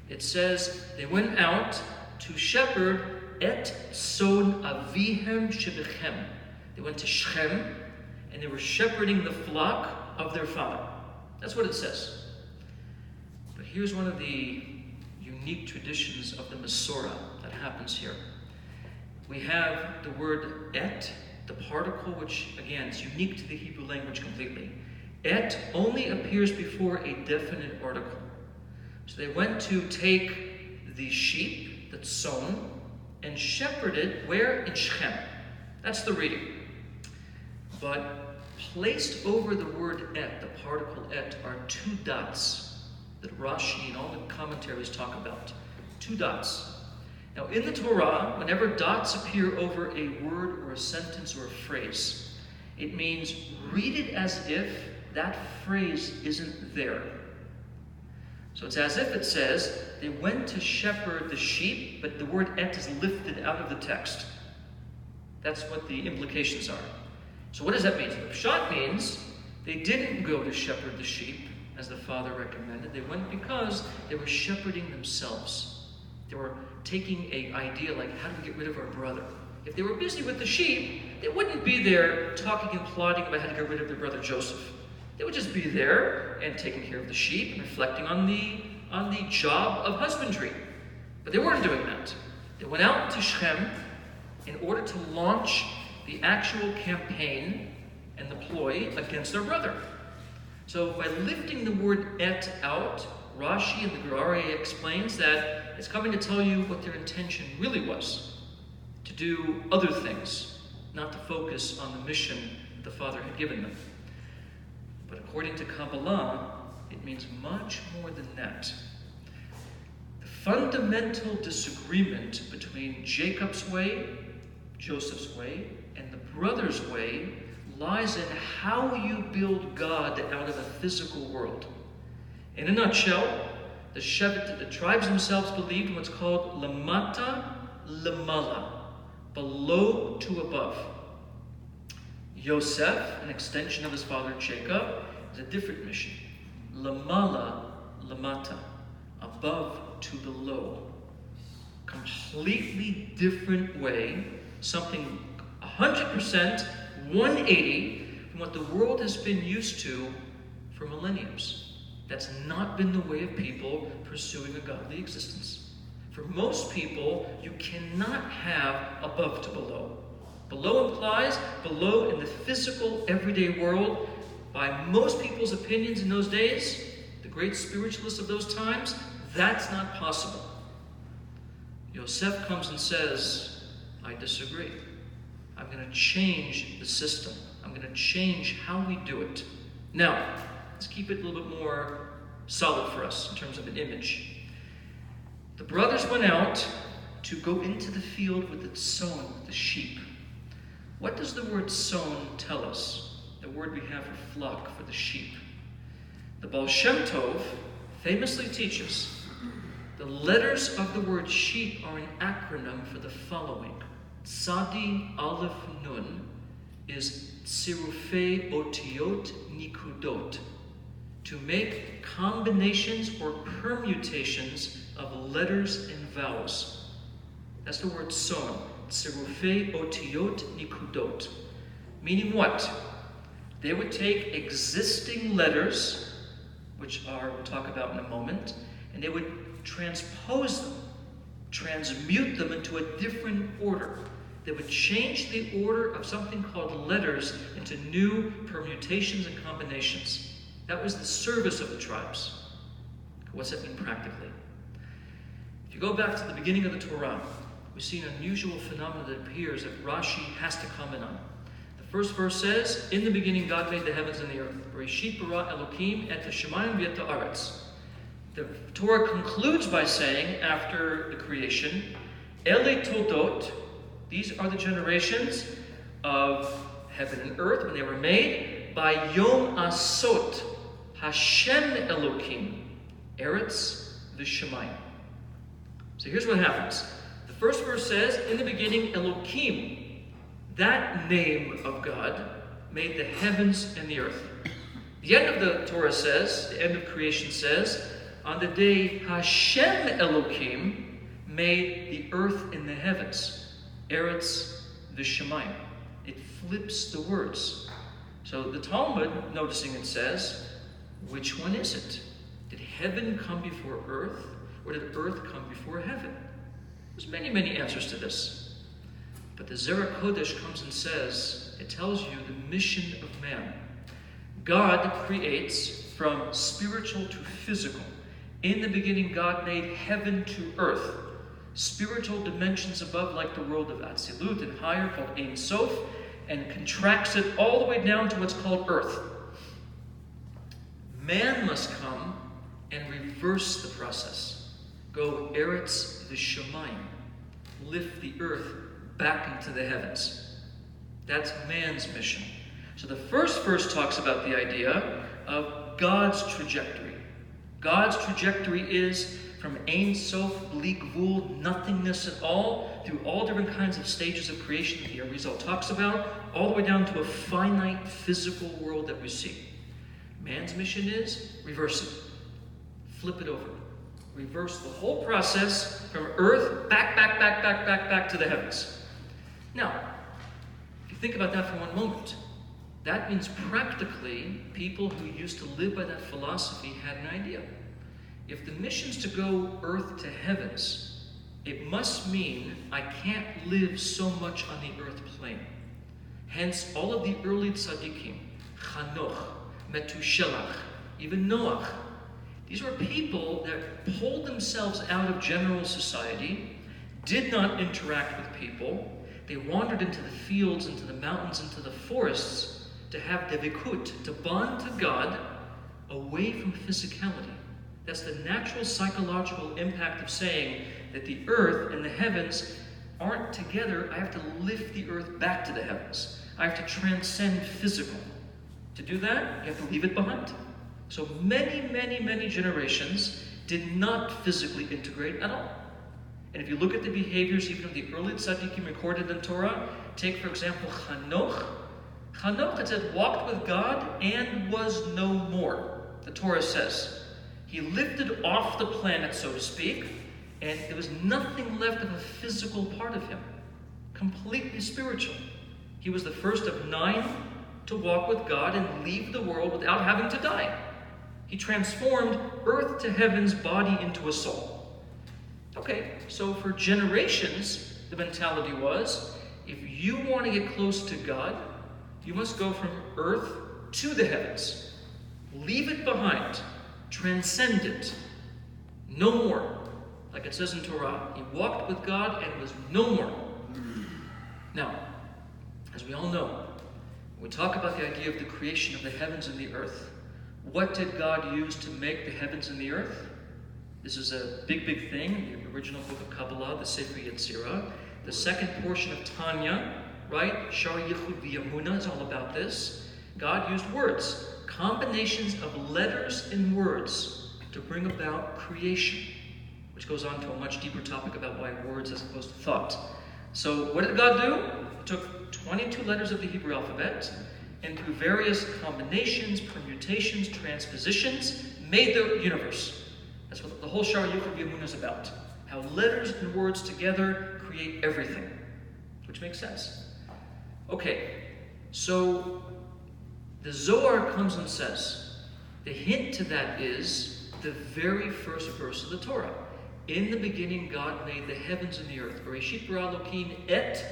It says, they went out to shepherd et son avihem shebechem. They went to Shechem, and they were shepherding the flock of their father. That's what it says. But here's one of the unique traditions of the Masorah that happens here. We have the word et, the particle, which, again, is unique to the Hebrew language completely. Et only appears before a definite article. So they went to take the sheep that's sown and shepherd it where? In Shechem. That's the reading. But placed over the word et, the particle et, are two dots that Rashi and all the commentaries talk about. Two dots. Now in the Torah, whenever dots appear over a word or a sentence or a phrase, it means read it as if that phrase isn't there. So it's as if it says, they went to shepherd the sheep, but the word et is lifted out of the text. That's what the implications are. So what does that mean? So the pshat means they didn't go to shepherd the sheep, as the father recommended. They went because they were shepherding themselves. They were taking an idea like, how do we get rid of our brother? If they were busy with the sheep, they wouldn't be there talking and plotting about how to get rid of their brother Joseph. They would just be there and taking care of the sheep and reflecting on the job of husbandry. But they weren't doing that. They went out to Shechem in order to launch the actual campaign and the ploy against their brother. So by lifting the word et out, Rashi and the Gerari explains that it's coming to tell you what their intention really was, to do other things, not to focus on the mission that the Father had given them. But according to Kabbalah, it means much more than that. The fundamental disagreement between Jacob's way, Joseph's way, and the brothers' way lies in how you build God out of a physical world. In a nutshell, the tribes themselves believed in what's called lamata lamala, below to above. Yosef, an extension of his father Jacob, is a different mission. Lamala lamata, above to below. Completely different way, something 100%, 180 from what the world has been used to for millenniums. That's not been the way of people pursuing a godly existence. For most people, you cannot have above to below. Below implies below in the physical, everyday world. By most people's opinions in those days, the great spiritualists of those times, that's not possible. Yosef comes and says, I disagree. I'm going to change the system. I'm going to change how we do it. Now, let's keep it a little bit more solid for us in terms of an image. The brothers went out to go into the field with the sown, the sheep. What does the word sown tell us? The word we have for flock, for the sheep. The Baal Shem Tov famously teaches the letters of the word sheep are an acronym for the following. Tzadi Aleph Nun is Tzirufei Otiot Nikudot, to make combinations or permutations of letters and vowels. That's the word sown. Tzirufei Otiot Nikudot. Meaning what? They would take existing letters, which we'll talk about in a moment, and they would transpose them, transmute them into a different order. They would change the order of something called letters into new permutations and combinations. That was the service of the tribes. What's that mean practically? If you go back to the beginning of the Torah, we see an unusual phenomenon that appears that Rashi has to comment on. The first verse says, in the beginning God made the heavens and the earth. Bereshit bara Elokim et hashamayim v'et haaretz. The Torah concludes by saying, after the creation, Ele Toldot, these are the generations of heaven and earth when they were made, by Yom Asot, Hashem Elokim, Eretz v'Shamayim. So here's what happens. The first verse says, in the beginning, Elokim, that name of God, made the heavens and the earth. The end of the Torah says, the end of creation says, on the day Hashem Elokim made the earth and the heavens, Eretz v'Shamayim. It flips the words. So the Talmud, noticing it, says, which one is it? Did heaven come before earth, or did earth come before heaven? There's many, many answers to this. But the Zerah Kodesh comes and says, it tells you the mission of man. God creates from spiritual to physical. In the beginning, God made heaven to earth. Spiritual dimensions above, like the world of Atzilut, and higher, called Ein Sof, and contracts it all the way down to what's called earth. Man must come and reverse the process. Go Eretz v'Shamayim. Lift the earth back into the heavens. That's man's mission. So the first verse talks about the idea of God's trajectory. God's trajectory is from Ein Sof, Bli Gvul, nothingness at all, through all different kinds of stages of creation that the Arizal talks about, all the way down to a finite physical world that we see. Man's mission is reverse it. Flip it over. Reverse the whole process from earth back to the heavens. Now, if you think about that for one moment, that means practically people who used to live by that philosophy had an idea. If the mission's to go earth to heavens, it must mean I can't live so much on the earth plane. Hence, all of the early tzaddikim, Chanoch, Metushelach, even Noach, these were people that pulled themselves out of general society, did not interact with people. They wandered into the fields, into the mountains, into the forests to have devikut, to bond to God away from physicality. That's the natural psychological impact of saying that the earth and the heavens aren't together. I have to lift the earth back to the heavens. I have to transcend physical. To do that, you have to leave it behind. So many generations did not physically integrate at all. And if you look at the behaviors even of the early tzaddikim recorded in Torah, take for example Chanoch. Chanoch, it said, walked with God and was no more. The Torah says. He lifted off the planet, so to speak, and there was nothing left of a physical part of him. Completely spiritual. He was the first of 9 to walk with God and leave the world without having to die. He transformed earth to heaven's body into a soul. Okay, so for generations, the mentality was, if you want to get close to God, you must go from earth to the heavens. Leave it behind. Transcend it. No more. Like it says in Torah, he walked with God and was no more. Now, as we all know, when we talk about the idea of the creation of the heavens and the earth, what did God use to make the heavens and the earth? This is a big, big thing in the original book of Kabbalah, the Sefer Yetzirah. The second portion of Tanya, right? Shar Yichud V'Yamuna is all about this. God used words, combinations of letters and words to bring about creation, which goes on to a much deeper topic about why words as opposed to thought. So what did God do? He took 22 letters of the Hebrew alphabet and through various combinations, permutations, transpositions, made the universe. That's what the whole Shar Yichud V'Yamuna is about. How letters and words together create everything, which makes sense. Okay, so the Zohar comes and says, the hint to that is the very first verse of the Torah. In the beginning, God made the heavens and the earth. Bereshit bara Elokim et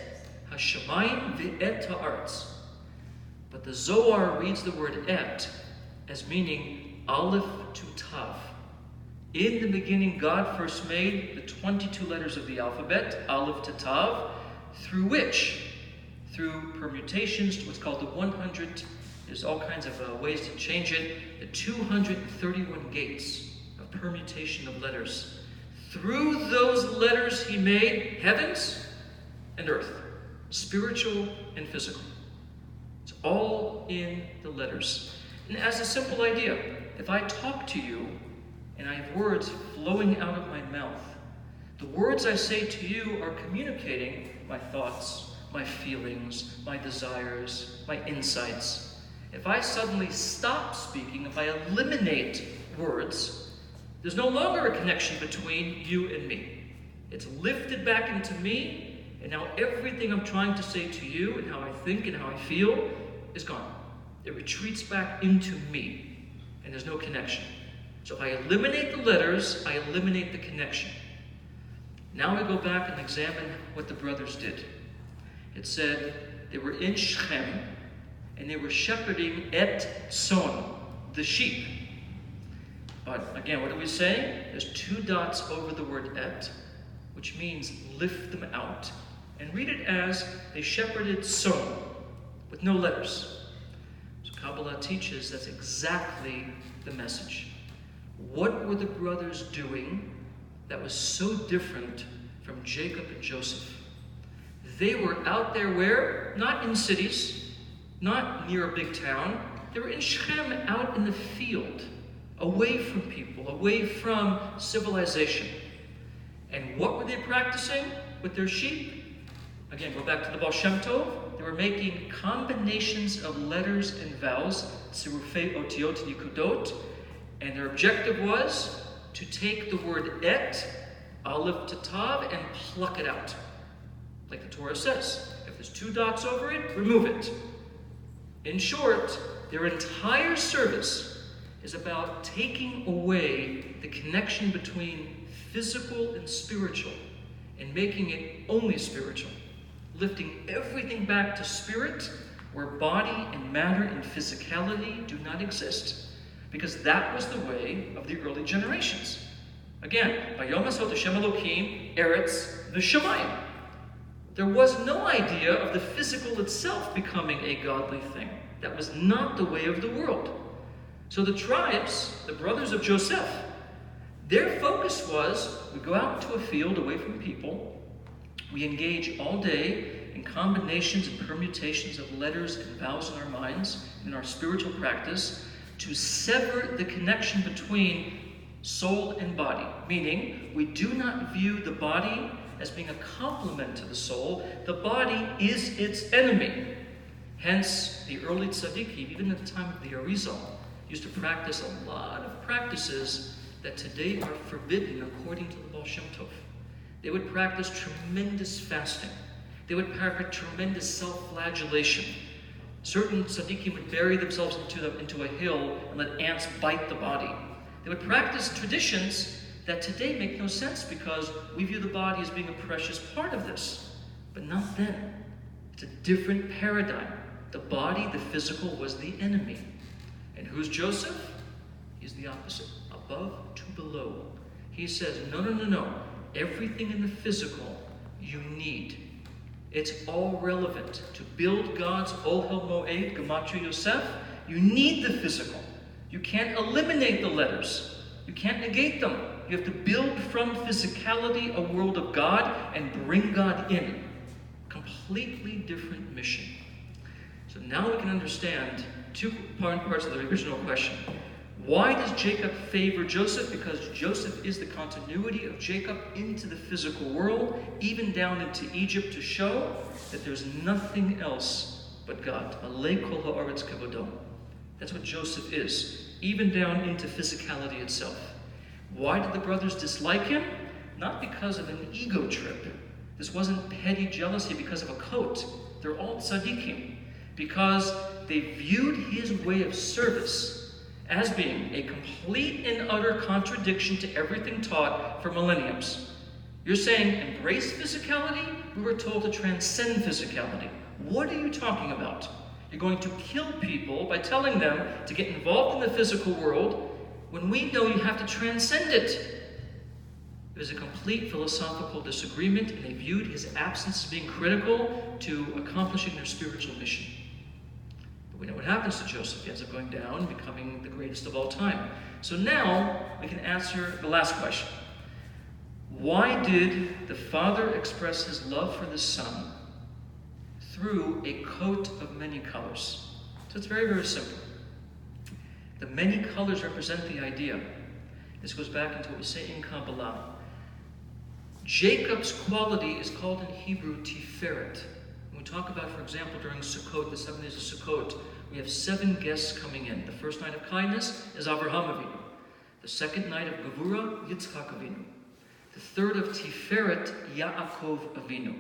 hashamayim ve'et ha'aretz. But the Zohar reads the word et as meaning aleph to tav. In the beginning, God first made the 22 letters of the alphabet, aleph to tav, through which, through permutations to what's called the 100, there's all kinds of ways to change it, the 231 gates of permutation of letters. Through those letters, he made heavens and earth, spiritual and physical. It's all in the letters. And as a simple idea, if I talk to you and I have words flowing out of my mouth, the words I say to you are communicating my thoughts, my feelings, my desires, my insights. If I suddenly stop speaking, if I eliminate words, there's no longer a connection between you and me. It's lifted back into me, and now everything I'm trying to say to you and how I think and how I feel is gone. It retreats back into me, and there's no connection. So if I eliminate the letters, I eliminate the connection. Now we go back and examine what the brothers did. It said they were in Shechem, and they were shepherding et son, the sheep. But again, what are we saying? There's 2 dots over the word et, which means lift them out. And read it as they shepherded son, with no letters. So Kabbalah teaches that's exactly the message. What were the brothers doing that was so different from Jacob and Joseph? They were out there where? Not in cities, not near a big town. They were in Shechem, out in the field, away from people, away from civilization. And what were they practicing with their sheep? Again, go back to the Baal Shem Tov. They were making combinations of letters and vowels, tzirufei otiot nikudot, and their objective was to take the word et, aleph to tav, and pluck it out. Like the Torah says, if there's 2 dots over it, remove it. In short, their entire service is about taking away the connection between physical and spiritual and making it only spiritual, lifting everything back to spirit where body and matter and physicality do not exist, because that was the way of the early generations. Again, Vayom asot Hashem Elokim eretz v'shamayim. There was no idea of the physical itself becoming a godly thing. That was not the way of the world. So the tribes, the brothers of Joseph, their focus was, we go out into a field away from people, we engage all day in combinations and permutations of letters and vowels in our minds, in our spiritual practice, to sever the connection between soul and body. Meaning, we do not view the body as being a complement to the soul. The body is its enemy. Hence, the early tzaddikim, even at the time of the Arizal, used to practice a lot of practices that today are forbidden according to the Baal Shem Tov. They would practice tremendous fasting. They would practice tremendous self-flagellation. Certain tzaddikim would bury themselves into a hill and let ants bite the body. They would practice traditions that today make no sense because we view the body as being a precious part of this. But not then. It's a different paradigm. The body, the physical, was the enemy. And who's Joseph? He's the opposite. Above to below. He says, no. Everything in the physical you need. It's all relevant. To build God's Ohel Moed, Gematria Yosef, you need the physical. You can't eliminate the letters. You can't negate them. You have to build from physicality a world of God and bring God in. Completely different mission. So now we can understand two parts of the original question. Why does Jacob favor Joseph? Because Joseph is the continuity of Jacob into the physical world, even down into Egypt, to show that there's nothing else but God. Alei kol ha'aretz kevodo. That's what Joseph is, even down into physicality itself. Why did the brothers dislike him? Not because of an ego trip. This wasn't petty jealousy because of a coat. They're all tzaddikim. Because they viewed his way of service as being a complete and utter contradiction to everything taught for millenniums. You're saying, embrace physicality? We were told to transcend physicality. What are you talking about? You're going to kill people by telling them to get involved in the physical world when we know you have to transcend it. It was a complete philosophical disagreement, and they viewed his absence as being critical to accomplishing their spiritual mission. We know what happens to Joseph. He ends up going down, becoming the greatest of all time. So now we can answer the last question. Why did the father express his love for the son through a coat of many colors? So it's very, very simple. The many colors represent the idea. This goes back into what we say in Kabbalah. Jacob's quality is called in Hebrew Tiferet. We talk about, for example, during Sukkot, the 7 days of Sukkot, we have 7 guests coming in. The first night of kindness is Avraham Avinu. The second night of Gevurah, Yitzchak Avinu. The third of Tiferet, Yaakov Avinu.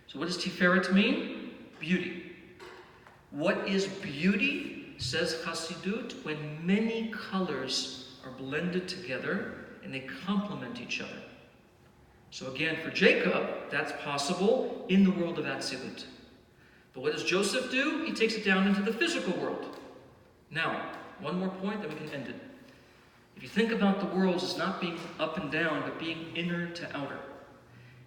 So what does Tiferet mean? Beauty. What is beauty, says Chassidut, when many colors are blended together and they complement each other. So again, for Jacob, that's possible in the world of Atzilut. But what does Joseph do? He takes it down into the physical world. Now, one more point, then we can end it. If you think about the worlds as not being up and down, but being inner to outer.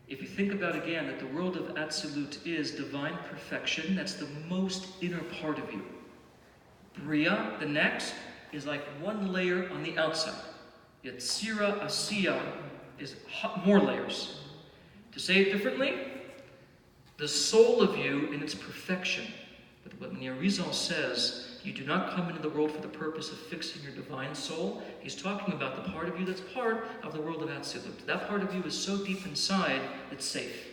If you think about, again, that the world of Atzilut is divine perfection, that's the most inner part of you. Bria, the next, is like one layer on the outside. Yetzira, Asiya, is more layers. To say it differently, the soul of you in its perfection. But when the Arizal says, you do not come into the world for the purpose of fixing your divine soul, he's talking about the part of you that's part of the world of Atzilut. That part of you is so deep inside, it's safe.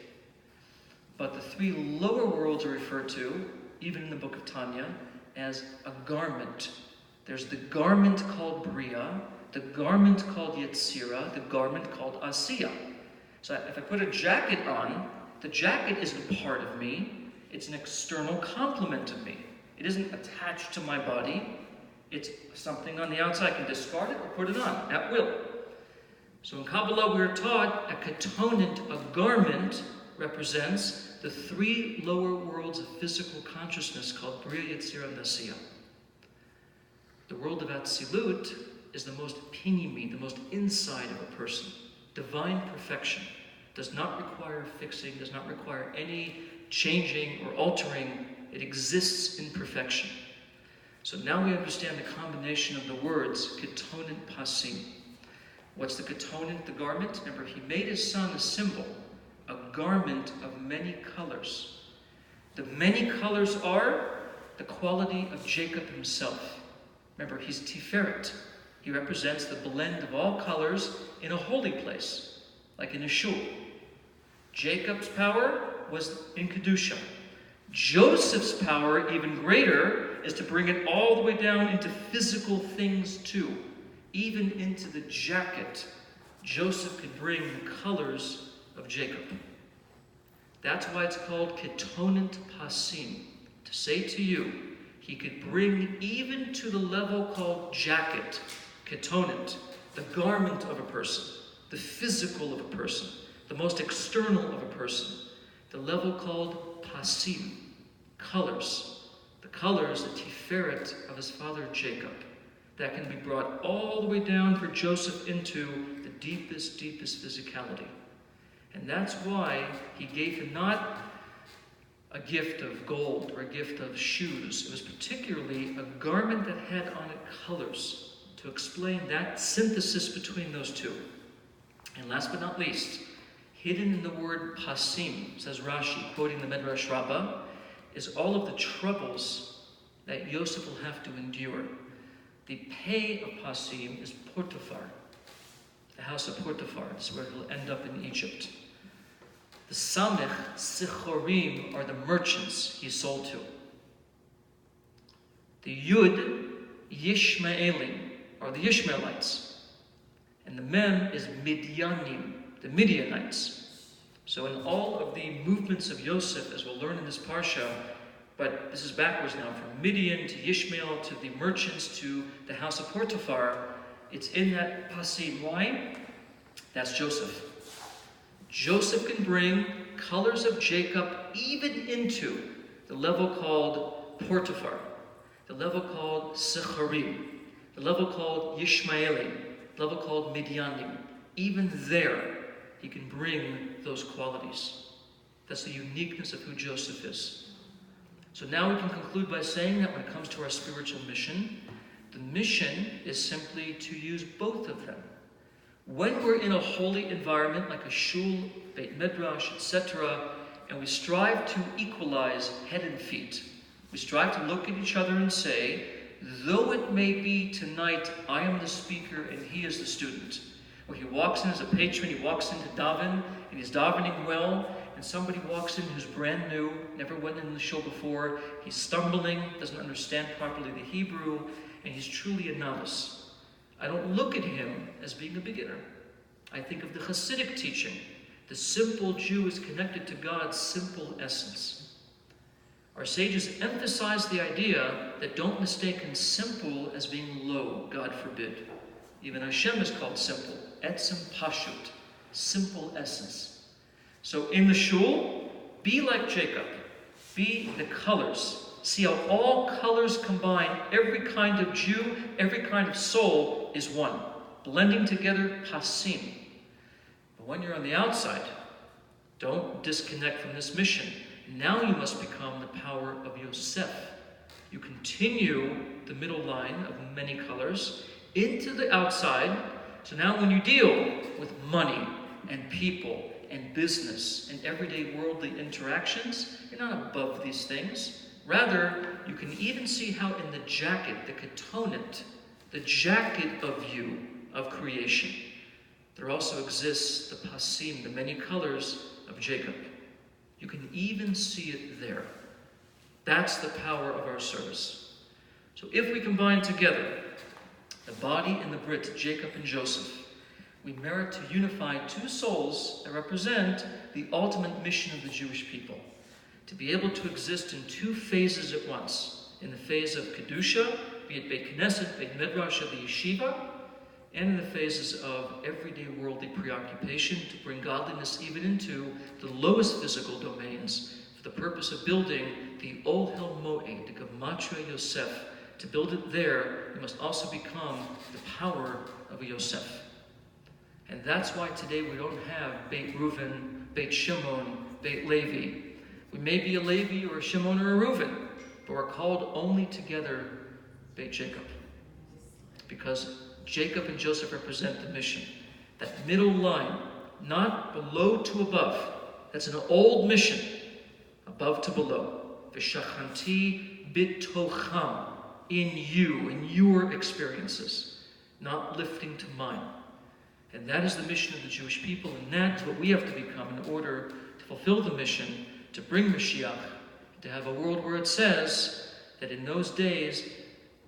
But the 3 lower worlds are referred to, even in the book of Tanya, as a garment. There's the garment called Bria, the garment called Yetzira, the garment called Asiya. So if I put a jacket on, the jacket isn't part of me. It's an external complement of me. It isn't attached to my body. It's something on the outside. I can discard it or put it on at will. So in Kabbalah we are taught a ketonent, a garment, represents the 3 lower worlds of physical consciousness called Bria, Yetzira, and Asiya. The world of Atzilut is the most pinimi, the most inside of a person. Divine perfection. Does not require fixing, does not require any changing or altering. It exists in perfection. So now we understand the combination of the words ketonent pasim. What's the ketonent, the garment? Remember, he made his son a symbol, a garment of many colors. The many colors are the quality of Jacob himself. Remember, he's Tiferet. He represents the blend of all colors in a holy place, like in a shul. Jacob's power was in Kedusha. Joseph's power, even greater, is to bring it all the way down into physical things too. Even into the jacket, Joseph could bring the colors of Jacob. That's why it's called ketonent pasim, to say to you, he could bring even to the level called jacket, ketonet, the garment of a person, the physical of a person, the most external of a person, the level called pasim, colors, the colors, the tiferet of his father Jacob, that can be brought all the way down for Joseph into the deepest, deepest physicality. And that's why he gave him not a gift of gold or a gift of shoes. It was particularly a garment that had on it colors to explain that synthesis between those two. And last but not least, hidden in the word pasim, says Rashi, quoting the Midrash Rabbah, is all of the troubles that Yosef will have to endure. The pay of pasim is Potiphar, the house of Potiphar. This is where he'll end up in Egypt. The Samech, Sichorim, are the merchants he sold to. The Yud, Yishmaelim, are the Ishmaelites. And the Mem is Midyanim, the Midianites. So in all of the movements of Yosef, as we'll learn in this Parsha, but this is backwards now, from Midian to Ishmael to the merchants to the house of Potiphar, it's in that pasim. Why? That's Joseph. Joseph can bring colors of Jacob even into the level called Potiphar, the level called Sicharim, the level called Yishmaelim, the level called Midyanim. Even there, he can bring those qualities. That's the uniqueness of who Joseph is. So now we can conclude by saying that when it comes to our spiritual mission, the mission is simply to use both of them. When we're in a holy environment like a shul, Beit Midrash, etc., and we strive to equalize head and feet, we strive to look at each other and say, though it may be tonight I am the speaker and he is the student, or he walks in as a patron, he walks in to daven, and he's davening well, and somebody walks in who's brand new, never went in the shul before, he's stumbling, doesn't understand properly the Hebrew, and he's truly a novice. I don't look at him as being a beginner. I think of the Hasidic teaching. The simple Jew is connected to God's simple essence. Our sages emphasize the idea that don't mistake simple as being low, God forbid. Even Hashem is called simple. Etzem pashut, simple essence. So in the shul, be like Jacob. Be the colors. See how all colors combine. Every kind of Jew, every kind of soul is one. Blending together, pasim. But when you're on the outside, don't disconnect from this mission. Now you must become the power of Yosef. You continue the middle line of many colors into the outside. So now when you deal with money and people and business and everyday worldly interactions, you're not above these things. Rather, you can even see how in the jacket, the ketonet, the jacket of you, of creation, there also exists the pasim, the many colors of Jacob. You can even see it there. That's the power of our service. So if we combine together the body and the Brit, Jacob and Joseph, we merit to unify two souls that represent the ultimate mission of the Jewish people. To be able to exist in two phases at once. In the phase of Kedusha, be it Beit Knesset, Beit Midrash, or the Yeshiva, and in the phases of everyday worldly preoccupation to bring godliness even into the lowest physical domains for the purpose of building the Ohel Moed, the Gematria Yosef. To build it there, you must also become the power of a Yosef. And that's why today we don't have Beit Reuven, Beit Shimon, Beit Levi. We may be a Levi or a Shimon or a Reuven, but we're called only together Beit Jacob. Because Jacob and Joseph represent the mission. That middle line, not below to above. That's an old mission. Above to below. V'shachanti bitocham. In you, in your experiences. Not lifting to mine. And that is the mission of the Jewish people, and that's what we have to become in order to fulfill the mission, to bring Mashiach, to have a world where it says that in those days,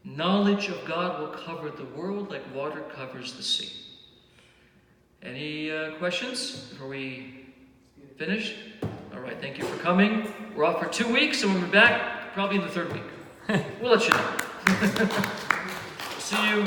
knowledge of God will cover the world like water covers the sea. Any questions before we finish? All right, thank you for coming. We're off for 2 weeks, and when we're back, probably in the third week. We'll let you know. See you.